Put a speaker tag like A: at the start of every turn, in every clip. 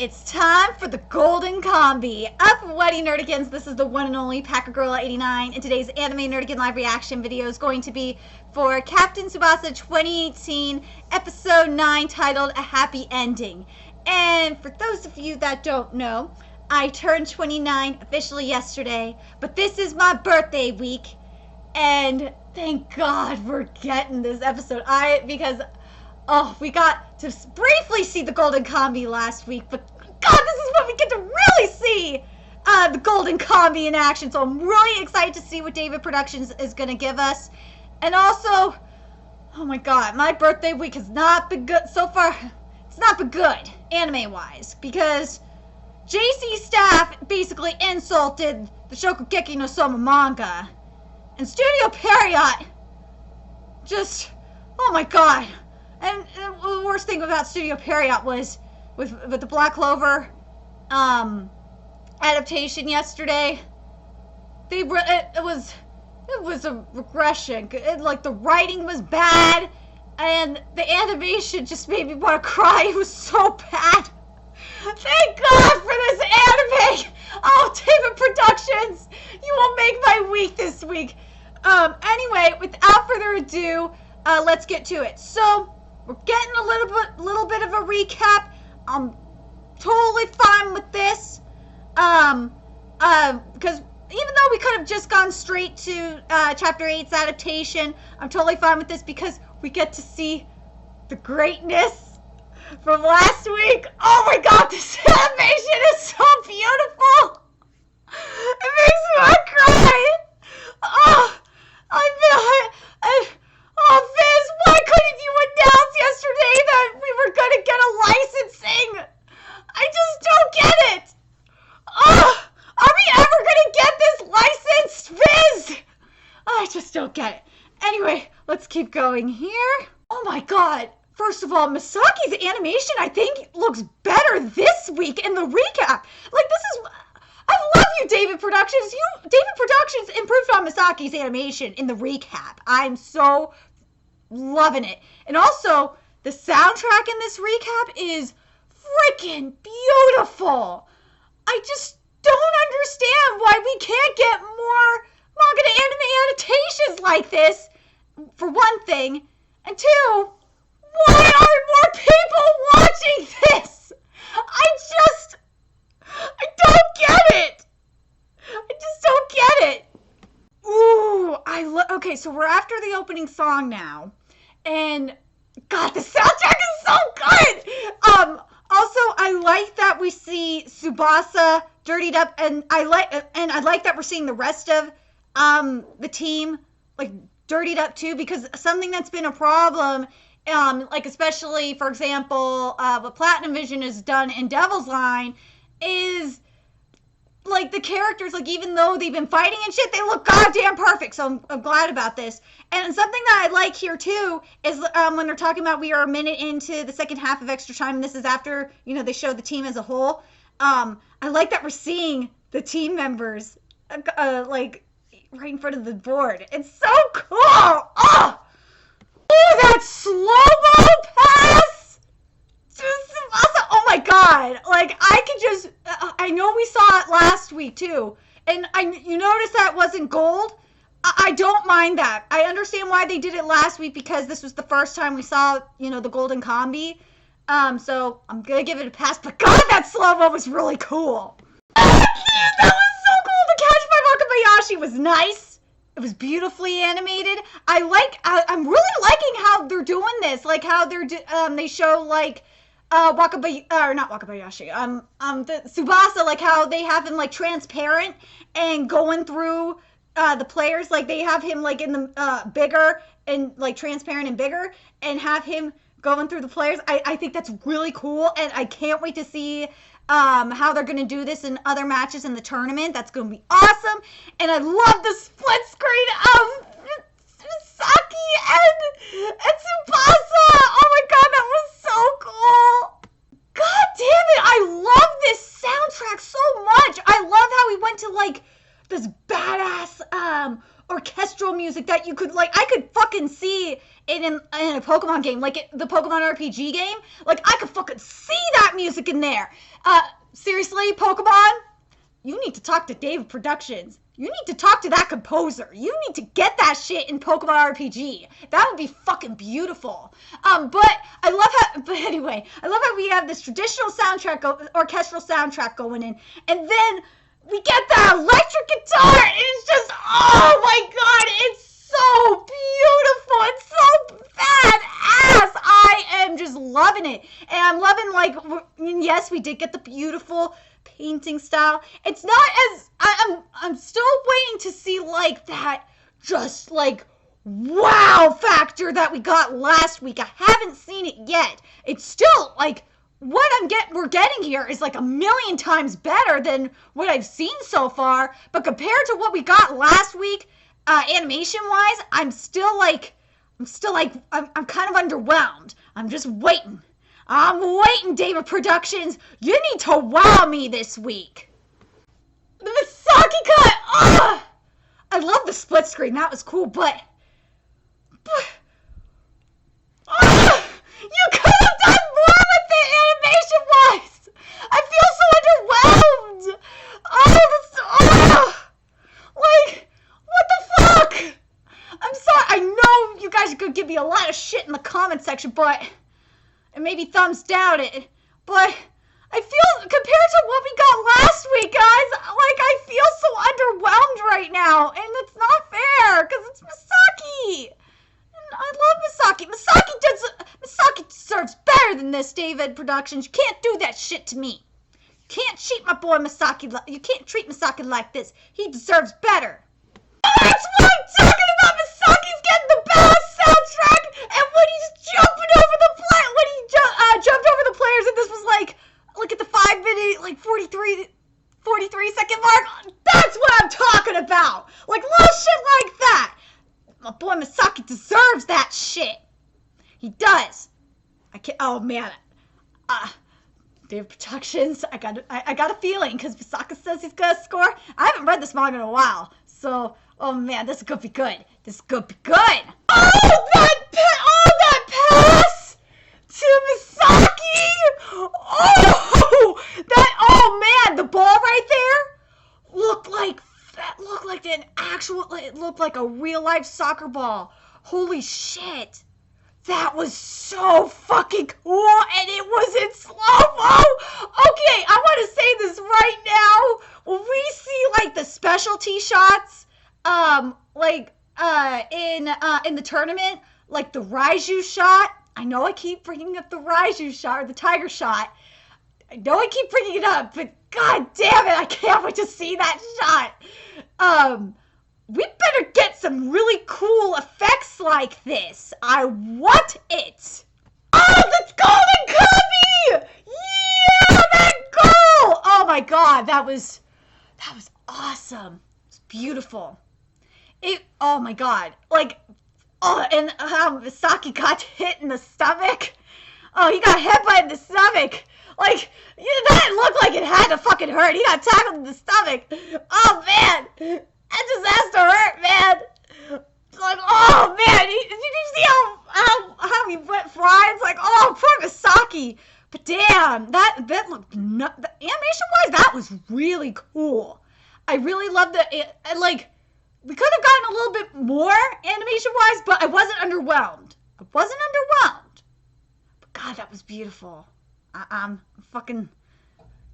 A: It's time for the Golden Combi. Up, Whitey Nerdigans. This is the one and only Packer Gorilla 89, and today's Anime Nerdigan live reaction video is going to be for Captain Tsubasa 2018, Episode 9, titled A Happy Ending. And for those of you that don't know, I turned 29 officially yesterday, but this is my birthday week, and thank God we're getting this episode. Because we got to briefly see the Golden Combi last week, but God, this is when we get to really see the Golden Combi in action. So I'm really excited to see what David Productions is going to give us. And also, oh my God, my birthday week has not been good so far. It's not been good, anime-wise, because JC staff basically insulted the Shokugeki no Soma manga. And Studio Period just, oh my God. And the worst thing about Studio Period was with the Black Clover adaptation yesterday. It was a regression. Like, the writing was bad, and the animation just made me want to cry. It was so bad. Thank God for this anime. Oh, David Productions, you will make my week this week. Anyway, without further ado, let's get to it. So we're getting a little bit of a recap. I'm totally fine with this. Because even though we could have just gone straight to Chapter 8's adaptation, I'm totally fine with this because we get to see the greatness from last week. Oh my God, this animation is so beautiful. It makes me want to cry. Oh, Viz, why couldn't you announce yesterday that we were going to get a licensing? I just don't get it. Are we ever going to get this licensed, Viz? I just don't get it. Anyway, let's keep going here. Oh my God. First of all, Misaki's animation, I think, looks better this week in the recap. Like, this is... I love you, David Productions. David Productions improved on Misaki's animation in the recap. I'm so loving it. And also, the soundtrack in this recap is freaking beautiful. I just don't understand why we can't get more manga to anime adaptations like this, for one thing. And two, why aren't more people watching this? I don't get it. I just don't get it. Ooh, okay, so we're after the opening song now. And God, the soundtrack is so good. Also, I like that we see Tsubasa dirtied up, and I like that we're seeing the rest of the team like dirtied up too, because something that's been a problem, like especially for example, what Platinum Vision has done in Devil's Line is like the characters, like even though they've been fighting and shit, they look goddamn perfect. So I'm glad about this. And something that I like here too is when they're talking about we are a minute into the second half of Extra Time. And this is after, you know, they show the team as a whole. I like that we're seeing the team members like right in front of the board. It's so cool. Oh, that slow-mo pass to Tsubasa. Oh my God. Like, I could just, I know we saw it last week too. And you notice that wasn't gold? I don't mind that. I understand why they did it last week because this was the first time we saw, you know, the Golden Combi. So I'm gonna give it a pass. But God, that slow-mo was really cool. That was so cool. The catch by Wakabayashi was nice. It was beautifully animated. I'm really liking how they're doing this. Like how they show like not Wakabayashi. The Tsubasa, like how they have him like transparent and going through the players. Like they have him like in the bigger and like transparent and bigger, and have him going through the players. I think that's really cool, and I can't wait to see how they're going to do this in other matches in the tournament. That's going to be awesome. And I love the split screen of Misaki and Tsubasa. Oh my God, that was so cool. God damn it, I love this soundtrack so much. I love how we went to like this badass orchestral music that you could, like, I could fucking see it in a Pokemon game, like the Pokemon RPG game. Like, I could fucking see that music in there. Seriously, Pokemon, you need to talk to Dave Productions. You need to talk to that composer. You need to get that shit in Pokemon RPG. That would be fucking beautiful. But anyway, I love how we have this traditional soundtrack, orchestral soundtrack going in, and then we get that electric guitar, and it's just, oh my god, it's so beautiful. It's so badass. I am just loving it. And I'm loving, like, yes, we did get the beautiful painting style. It's not as, I'm still waiting to see, like, that just, like, wow factor that we got last week. I haven't seen it yet. It's still, like, what we're getting here is like a million times better than what I've seen so far. But compared to what we got last week, animation-wise, I'm kind of underwhelmed. I'm just waiting. I'm waiting, David Productions. You need to wow me this week. The Misaki cut! Ugh! I love the split screen. That was cool, but you could have done more with it animation-wise. I feel so underwhelmed. Like, what the fuck? I'm sorry. I know you guys are gonna give me a lot of shit in the comment section, and maybe thumbs down it, but I feel, compared to what we got last week, guys, like, I feel so underwhelmed right now, and it's not fair, because it's Misaki. I love Misaki. Misaki deserves better than this, David Productions. You can't do that shit to me. You can't treat my boy Misaki. You can't treat Misaki like this. He deserves better. That's what I'm talking about. Misaki's getting the best soundtrack, and when he's jumping over the plane, when he jumped over the players, and this was like, look at the 5 minute, like 43 second mark. That's what I'm talking about. Like, little shit like that. My boy Misaki deserves that shit. He does. I can't. Oh man. David Productions. I got a feeling because Misaki says he's gonna score. I haven't read this manga in a while, so oh man, this is gonna be good. This is gonna be good. Oh that pass to Misaki. Oh man, the ball right there looked like an actual, it looked like a real life soccer ball. Holy shit. That was so fucking cool, and it was in slow-mo. Okay, I want to say this right now. When we see, like, the specialty shots, in the tournament, like the Raiju shot. I know I keep bringing up the Raiju shot, or the tiger shot. I know I keep bringing it up, but god damn it, I can't wait to see that shot. We better get some really cool effects like this. I want it. Oh, the golden Kirby! Yeah, that goal! Oh my god, that was awesome. It was beautiful. Oh my god. Like, and how Misaki got hit in the stomach. Oh, he got hit by the stomach. Like, that looked like it had to fucking hurt. He got tackled in the stomach. Oh man. That just has to hurt, man. Like, oh man, did you see how he went flying? It's like, oh, poor Misaki. But damn, that looked animation-wise, that was really cool. I really loved like, we could have gotten a little bit more animation-wise, but I wasn't underwhelmed. But God, that was beautiful. I'm fucking...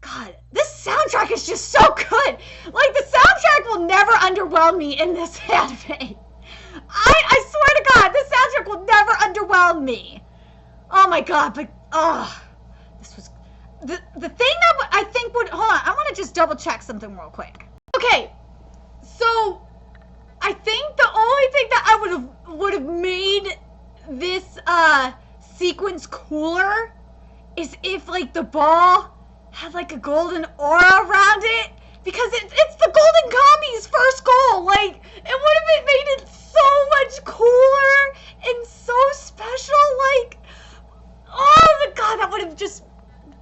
A: God, this soundtrack is just so good. Like, the soundtrack will never underwhelm me in this anime. I swear to God, this soundtrack will never underwhelm me. Oh my God, but, this was, the thing that I think would, hold on, I want to just double check something real quick. Okay, so, I think the only thing that I would have made this, sequence cooler is if, like, the ball had like a golden aura around it, because it's the Golden Kami's first goal. Like, it would have made it so much cooler and so special. Like, oh my God, that would have just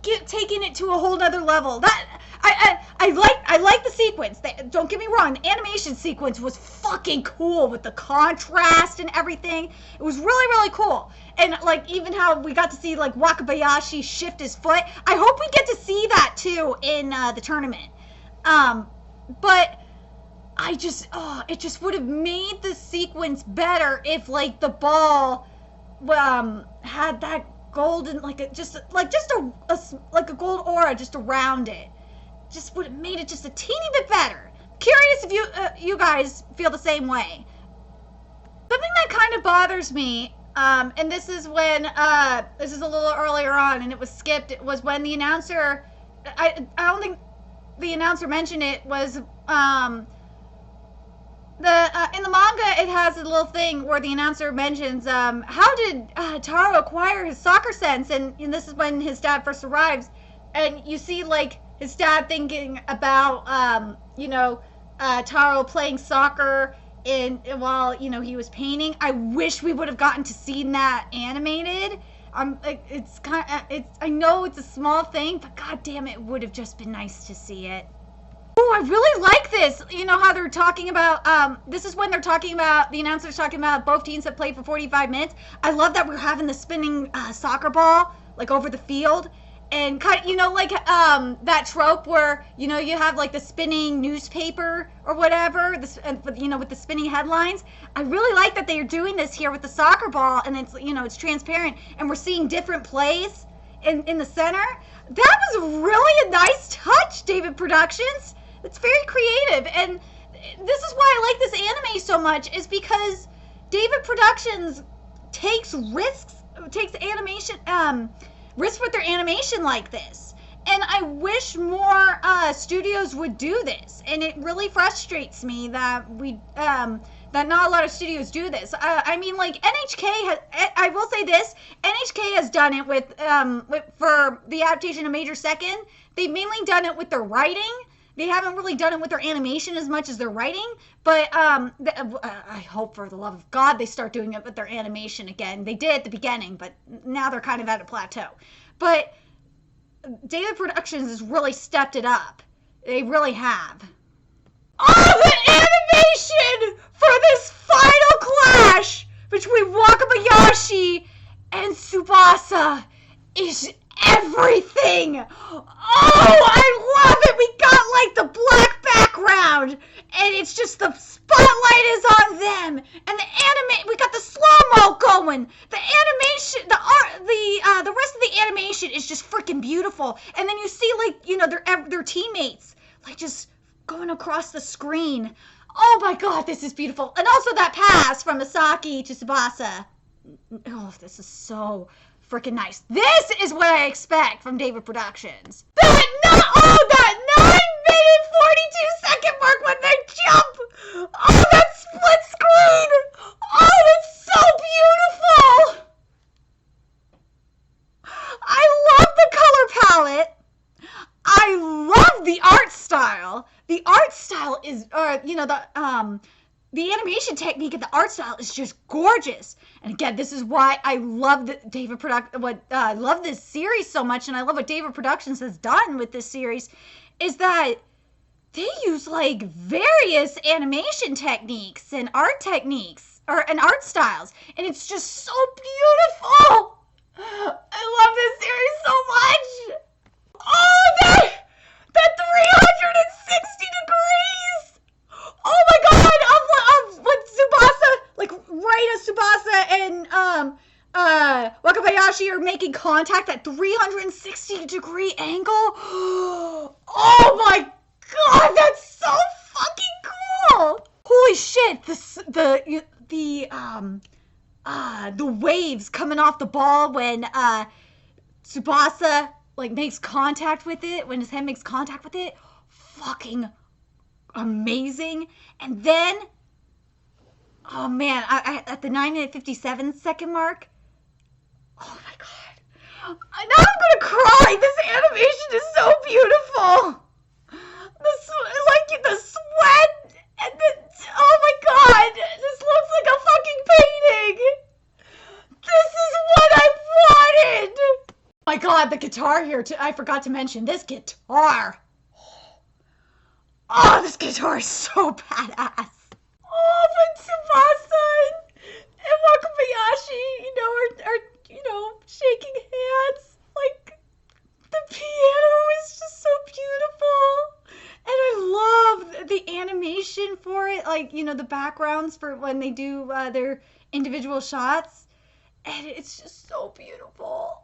A: taken it to a whole nother level. That I like the sequence. Don't get me wrong, the animation sequence was fucking cool with the contrast and everything. It was really, really cool. And like even how we got to see like Wakabayashi shift his foot. I hope we get to see that too in the tournament. But it just would have made the sequence better if like the ball had that golden like a gold aura just around it. Just would have made it just a teeny bit better. Curious if you guys feel the same way. Something that kind of bothers me, and this is when this is a little earlier on and it was skipped. It was when the announcer, I don't think the announcer mentioned it, was in the manga it has a little thing where the announcer mentions how did Taro acquire his soccer sense, and this is when his dad first arrives, and you see like his dad thinking about Taro playing soccer while he was painting. I wish we would have gotten to see that animated. I know it's a small thing, but god damn it would have just been nice to see it. Oh, I really like this. You know how they're talking about, this is when they're talking about, the announcer's talking about both teams have played for 45 minutes. I love that we're having the spinning soccer ball, like, over the field. And kind of, like, that trope where, you have, like, the spinning newspaper or whatever, with the spinning headlines. I really like that they are doing this here with the soccer ball, and it's, it's transparent, and we're seeing different plays in the center. That was really a nice touch, David Productions. It's very creative, and this is why I like this anime so much, is because David Productions takes risks with their animation like this. And I wish more studios would do this. And it really frustrates me that that not a lot of studios do this. I mean, like NHK has. I will say this: NHK has done it for the adaptation of Major Second. They've mainly done it with their writing. They haven't really done it with their animation as much as their writing, but I hope for the love of God they start doing it with their animation again. They did at the beginning, but now they're kind of at a plateau. But David Productions has really stepped it up. They really have. Oh, the animation for this final clash between Wakabayashi and Tsubasa is everything. Oh, I love it. We got like the black background, and it's just the spotlight is on them, and we got the slow-mo going. The animation, the art, the rest of the animation is just freaking beautiful. And then you see like their teammates like just going across the screen. Oh my god, this is beautiful. And also that pass from Misaki to Tsubasa. Oh, this is so freaking nice. This is what I expect from David Productions. That 9-minute 42-second mark when they jump. Oh, that split screen. Oh, that's so beautiful. I love the color palette. I love the art style. The art style is, the animation technique and the art style is just gorgeous. And again, this is why I love I love this series so much, and I love what David Productions has done with this series, is that they use like various animation techniques and art techniques and art styles, and it's just so beautiful. I love this series so much. Oh, that 360 degrees. Oh my god, of what Tsubasa, like right as Tsubasa and Wakabayashi are making contact at 360 degree angle. Oh my god, that's so fucking cool. Holy shit, the waves coming off the ball when Tsubasa like makes contact with it, when his head makes contact with it, fucking amazing. And then, oh man, I at the 9-minute 57-second mark, oh my god, now I'm gonna cry. This animation is so beautiful. The sweat and oh my god, this looks like a fucking painting. This is what I wanted. My god, the guitar here, I forgot to mention this guitar. Oh, this guitar is so badass. Oh, but Tsubasa and Wakabayashi, are shaking hands. Like, the piano is just so beautiful. And I love the animation for it. Like, the backgrounds for when they do their individual shots. And it's just so beautiful.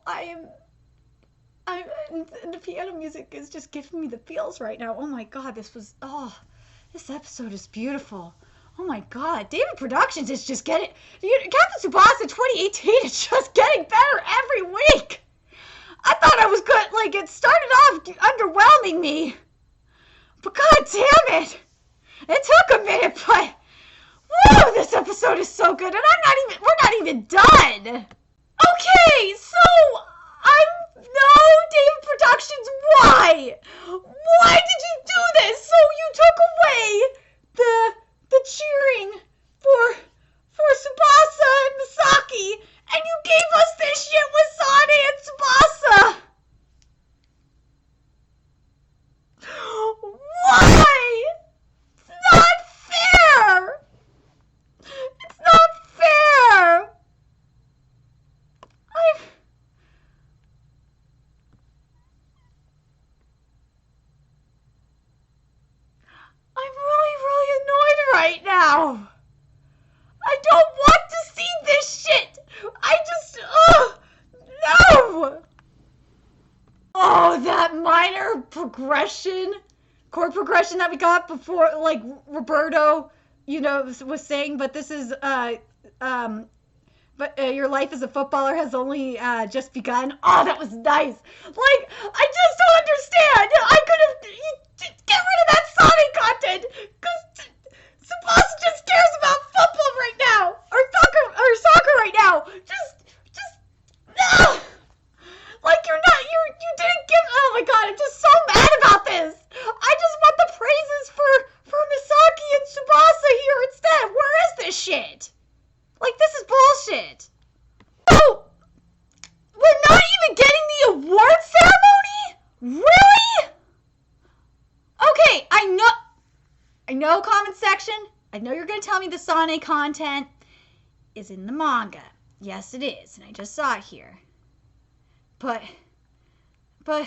A: The piano music is just giving me the feels right now. Oh my God, this episode is beautiful. Oh my God, David Productions is just getting, Captain Tsubasa 2018 is just getting better every week. I thought I was good, like it started off underwhelming me, but God damn it, it took a minute, but whoa, this episode is so good, and we're not even done. Okay, so no, David Productions, why? Why did you do this? So you took away the cheering for Tsubasa and Misaki, and you gave us this shit with Sane and Tsubasa. Why? It's not fair. It's not fair. I'm really, really annoyed right now. I don't want to see this shit. No. Oh, that minor chord progression that we got before, like Roberto, was saying, but this is, your life as a footballer has only just begun. Oh, that was nice. Like, I just don't understand. I could have get rid of that Sonic content because Tsubasa just cares about football right now, or soccer right now. Just no. Like you didn't give. Oh my God, I'm just so mad about this. I just want the praises for Misaki and Tsubasa here instead. Where is this shit? Like, this is bullshit. Oh, we're not even getting the award ceremony? Really? Okay, I know comment section. I know you're going to tell me the Sane content is in the manga. Yes, it is, and I just saw it here. But, what about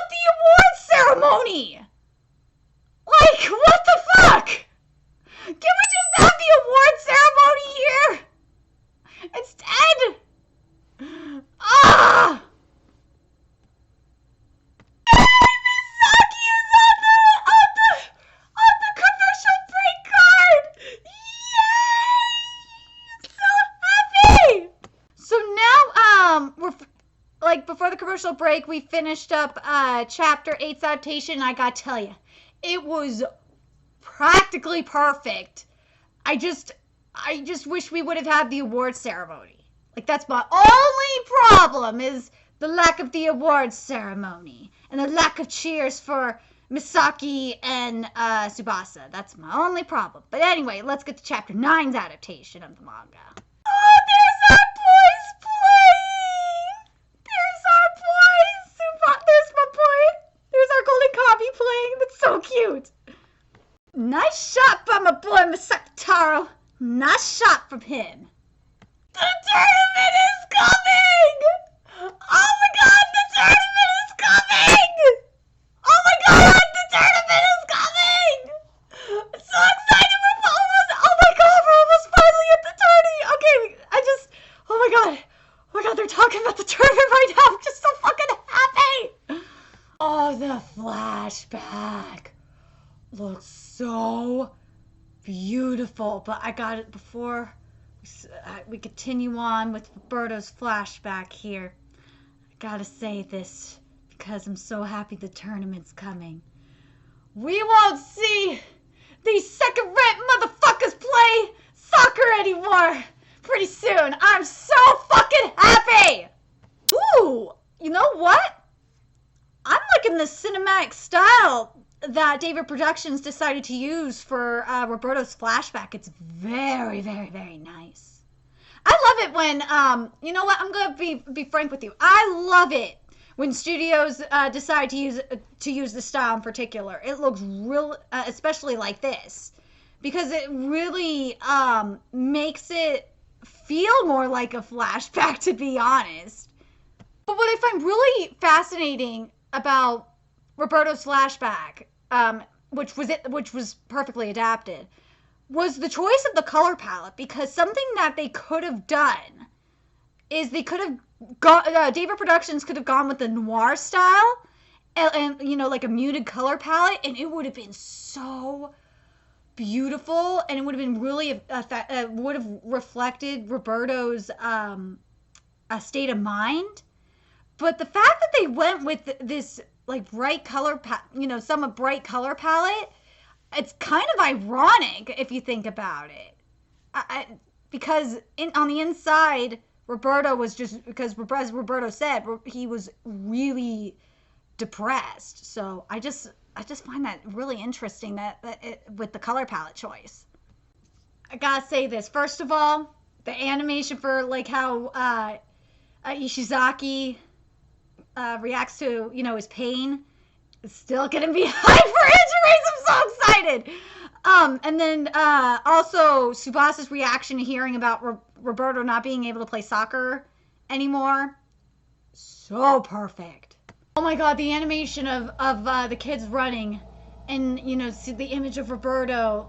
A: the award ceremony? Like, what the fuck? Can we just have the award ceremony here? Instead? Ah! Yay! Misaki is on the commercial break card! Yay! So happy! So now, before the commercial break, we finished up Chapter 8's adaptation. I gotta tell you, it was practically perfect. I just wish we would have had the award ceremony. Like, that's my only problem, is the lack of the awards ceremony and the lack of cheers for Misaki and Tsubasa. That's my only problem. But anyway, let's get to Chapter 9's adaptation of the manga. Oh, there's our boys playing! There's our boys! There's my boy! There's our golden copy playing. That's so cute. Nice shot by my boy Misaki Taro. Nice shot from him. The tournament is coming! Oh my God, the tournament is coming! Oh my God, the tournament is coming! I'm so excited, oh my God, we're almost finally at the tourney! Okay, oh my God, they're talking about the tournament right now. I'm just so fucking happy! Oh, the flashback looks so beautiful, but I got it before we continue on with Roberto's flashback here. I gotta say this because I'm so happy the tournament's coming. We won't see these second-rate motherfuckers play soccer anymore pretty soon. I'm so fucking happy! Ooh, you know what? I'm liking the cinematic style that David Productions decided to use for Roberto's flashback. It's very, very, very nice. I love it when, you know what, I'm going to be frank with you. I love it when studios decide to use the style in particular. It looks real, especially like this, because it really makes it feel more like a flashback, to be honest. But what I find really fascinating about Roberto's flashback, which was perfectly adapted, was the choice of the color palette, because something that they could have done is they could have David Productions could have gone with the noir style and you know, like a muted color palette, and it would have been so beautiful, and it would have been really would have reflected Roberto's state of mind. But the fact that they went with this like bright color somewhat bright color palette, it's kind of ironic if you think about it. Because on the inside, Roberto was just, because as Roberto said, he was really depressed. So I just find that really interesting with the color palette choice. I gotta say this. First of all, the animation for like how Ishizaki reacts to, you know, his pain is still gonna be high for injuries. I'm so excited. And then also Tsubasa's reaction to hearing about Roberto not being able to play soccer anymore. So perfect. Oh my god, the animation of the kids running, and you know, see the image of Roberto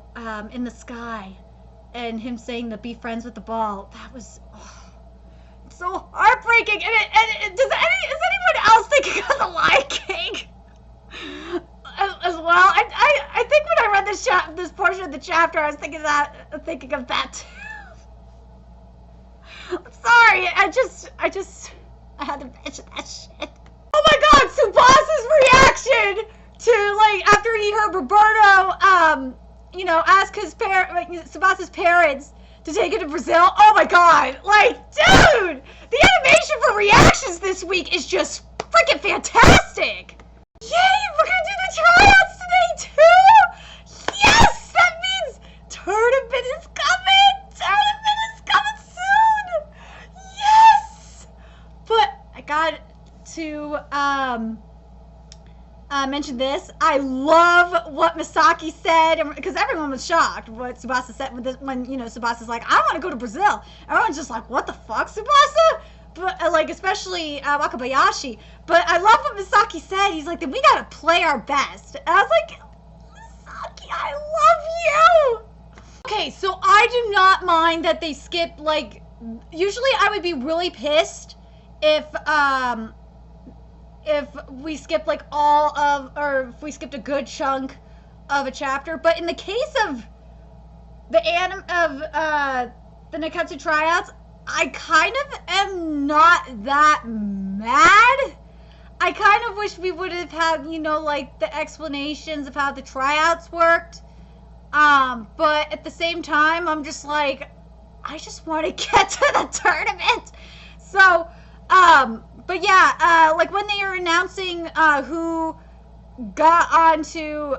A: in the sky, and him saying to be friends with the ball. That was so heartbreaking. And is anyone else thinking of the Lion King as well? I think when I read this portion of the chapter, I was thinking of that too. I'm sorry. I had to mention that shit. Oh my god, Tsubasa's reaction to, like, after he heard Roberto, you know, ask Tsubasa's parents to take him to Brazil. Oh my god, like, dude, the animation for reactions this week is just freaking fantastic. Yay, we're gonna do the tryouts today too. Yes, that means tournament is coming. Tournament is coming soon. Yes, but I got to mention this. I love what Misaki said, because everyone was shocked what Tsubasa said when you know, Tsubasa's like, I want to go to Brazil. Everyone's just like, what the fuck, Tsubasa? But like, especially Wakabayashi. But I love what Misaki said. He's like, then we gotta play our best. And I was like, Misaki, I love you. Okay, so I do not mind that they skip, like, usually I would be really pissed if we skipped like or if we skipped a good chunk of a chapter. But in the case of the Nekketsu tryouts, I kind of am not that mad. I kind of wish we would have had, you know, like the explanations of how the tryouts worked. But at the same time, I'm just like, I just want to get to the tournament. So, but yeah, like when they were announcing who got onto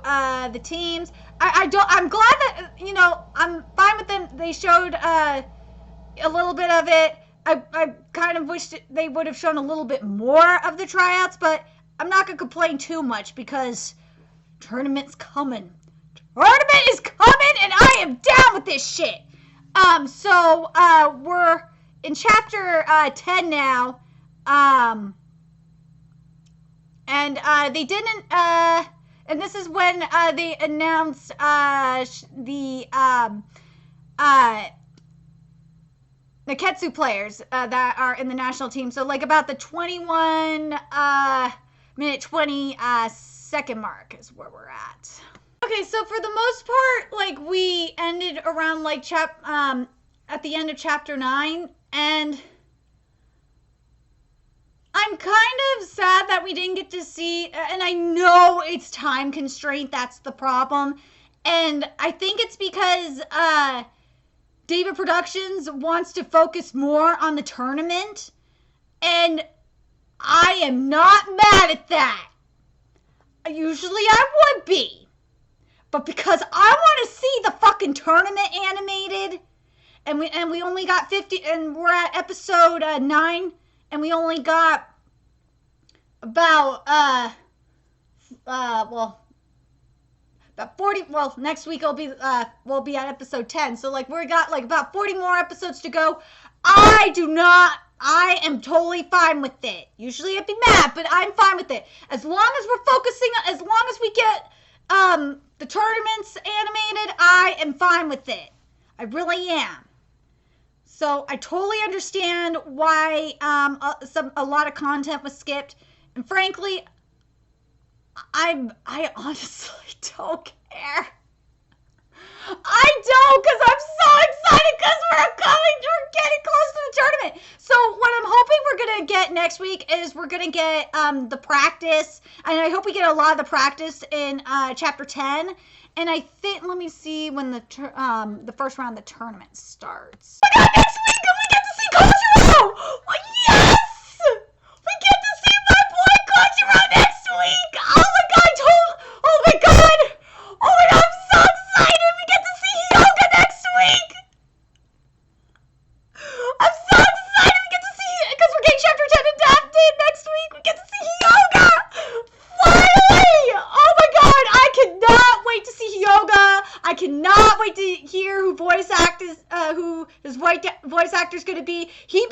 A: the teams, I'm glad that, you know, I'm fine with them. They showed a little bit of it. I kind of wished they would have shown a little bit more of the tryouts, but I'm not gonna complain too much because tournament's coming. Tournament is coming, and I am down with this shit. So we're in chapter 10 now. And they didn't, and this is when they announced the Nekketsu players that are in the national team. So like about the 21 minute 20 second mark is where we're at. Okay, so for the most part, like, we ended around like at the end of chapter 9, and I'm kind of sad that we didn't get to see, and I know it's time constraint, that's the problem, and I think it's because David Productions wants to focus more on the tournament, and I am not mad at that. Usually I would be. But because I want to see the fucking tournament animated, and we only got 50, and we're at episode 9, and we only got about, well, about 40, well, next week we'll be at episode 10. So, like, we got, like, about 40 more episodes to go. I am totally fine with it. Usually I'd be mad, but I'm fine with it. As long as we're focusing, as long as we get, the tournaments animated, I am fine with it. I really am. So I totally understand why a lot of content was skipped, and frankly, I honestly don't care. I don't, because I'm so excited because we're getting close to the tournament. So what I'm hoping we're going to get next week is we're going to get the practice, and I hope we get a lot of the practice in chapter 10. And I think, let me see when the first round of the tournament starts. Oh my god, next week we get to see Koshiro! Oh, yes! We get to see my boy Koshiro next week! Oh my god, oh my god! Oh my god, I'm so excited! We get to see Hyoga next week! I'm so excited! We get to see, because we're getting chapter 10 adapted next week! We get to see Hyoga! Finally! Oh my god, I cannot wait to see Hyoga! I cannot wait to hear who his voice actor's gonna be. His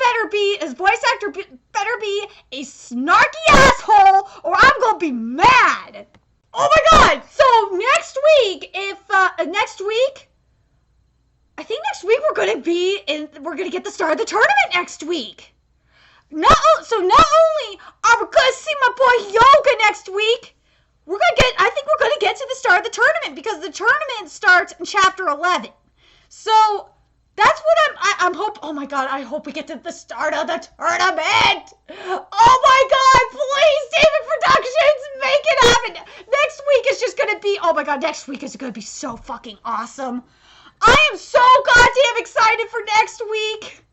A: voice actor better be a snarky asshole, or I'm gonna be mad! Oh my god! So next week, I think next week we're gonna get the start of the tournament next week. Not only are we gonna see my boy Hyoga next week, I think we're gonna get to the start of the tournament, because the tournament starts in chapter 11. So that's what I'm oh my god, I hope we get to the start of the tournament. Oh my god, please, David Productions, make it happen. Next week is just gonna be, oh my god, next week is gonna be so fucking awesome. I am so goddamn excited for next week.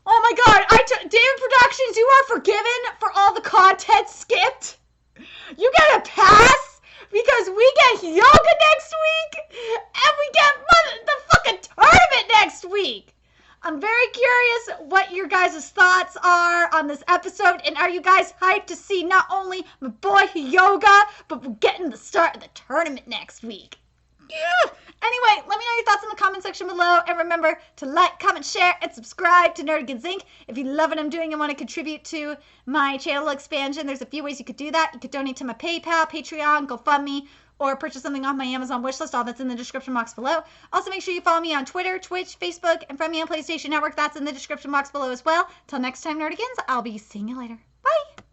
A: Oh my god, David Productions, you are forgiven for all the content skipped. You get a pass, because we get Hyoga next week, and we get the fucking tournament next week. I'm very curious what your guys' thoughts are on this episode, and are you guys hyped to see not only my boy Hyoga, but we're getting the start of the tournament next week. Yeah. Anyway, let me know your thoughts in the comment section below, and remember to like, comment, share, and subscribe to Nerdigans Inc. If you love what I'm doing and want to contribute to my channel expansion, there's a few ways you could do that. You could donate to my PayPal, Patreon, GoFundMe, or purchase something off my Amazon wishlist. All that's in the description box below. Also, make sure you follow me on Twitter, Twitch, Facebook, and friend me on PlayStation Network. That's in the description box below as well. Till next time, Nerdigans, I'll be seeing you later. Bye!